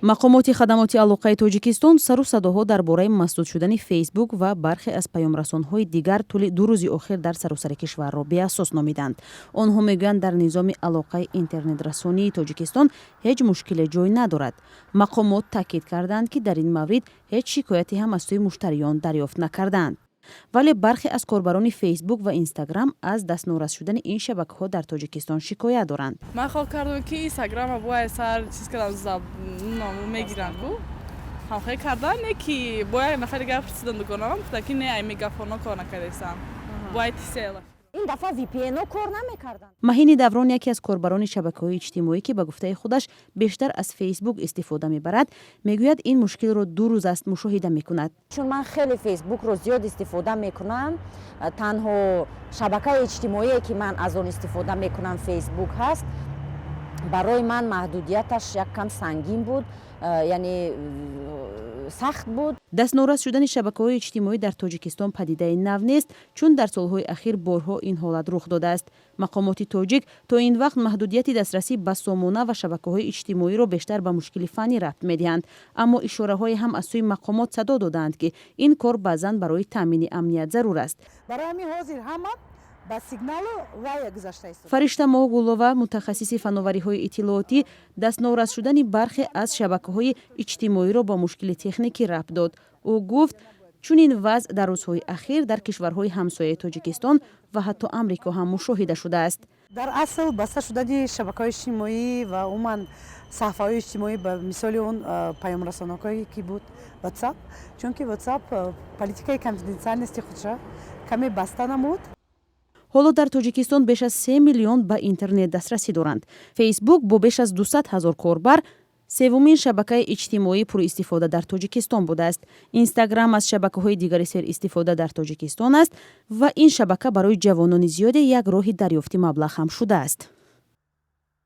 мақомоти хадамоти алоқаи тоҷикистон сару садоҳо дар бораи масдуд шудани фейсбук ва бархе аз паёмрасонҳои дигар тӯли 2 рӯзи охир дар саросари кишварро беасос номиданд. онҳо мегӯянд дар низоми алоқаи интернетрасонии тоҷикистон ҳеҷ мушкиле ҷой надорад. мақомот таъкид карданд ки дар ин маврид ҳеҷ шикояте ҳам аз сӯи муштариён дарёфт накарданд. вале бархе аз корбарони фейсбук ва инстаграм аз дастнорас шудани ин шабакаҳо дар тоҷикистон шикоят доранд. ман хол кардам ки инстаграма бояд сар чиз кардам мегиранд бу ҳамхел кардан не ки бояд нафар дигар пурсидам дуконам таки не ай мегафоно кор накардесам бояд тисела ин дафъа VPN-о кор намекарданд. маҳини даврон яке аз корбарони шабакаҳои иҷтимоӣ ки ба гуфтаи худаш бештар аз фейсбук истифода мебарад мегӯяд ин мушкилро 2 рӯз аст мушоҳида мекунад. чун ман хеле фейсбукро зиёд истифода мекунам, танҳо шабакаи иҷтимоие ки ман аз он истифода мекунам фейсбук ҳаст. барои ман маҳдудияташ яккам сангин буд, яъне сахт буд. дастнорас шудани шабакаҳои иҷтимоӣ дар тоҷикистон падидаи нав нест, чун дар солҳои ахир борҳо ин ҳолат рух додааст. мақомоти тоҷик то ин вақт маҳдудияти дастрасӣ ба сомона ва шабакаҳои иҷтимоиро бештар ба мушкили фанӣ рабт медиҳанд, аммо ишораҳое ҳам аз сӯи мақомот садо доданд ки ин кор баъзан барои таъмини амният зарур аст. барои ҳамин ҳозир ҳама ба сигналу вая гузашта истода. фаришта моҳгулова, мутахассиси фановариҳои иттилоотӣ, дастнорас шудани бархе аз шабакаҳои иҷтимоиро ба мушкили техникӣ рабт дод. ӯ гуфт чунин вазъ дар рӯзҳои ахир дар кишварҳои ҳамсояи тоҷикистон ва ҳатто амрико ҳам мушоҳида шудааст. дар асл баста шудани шабакаҳои иҷтимоӣ ва умуман саҳифаҳои иҷтимоӣ ба мисоли он паёмрасонакое ки буд WhatsApp, чунки WhatsApp политикаи конфиденсиальности худша каме баста намуд. ҳоло дар тоҷикистон беш аз 3 миллион ба интернет дастрасӣ доранд. фейсбук бо беш аз 200 000 корбар севумин шабакаи иҷтимоӣ пуристифода дар тоҷикистон будааст. инстаграм аз шабакаҳои дигари серистифода дар тоҷикистон аст ва ин шабака барои ҷавонони зиёде як роҳи дарёфти маблағ ҳам шудааст.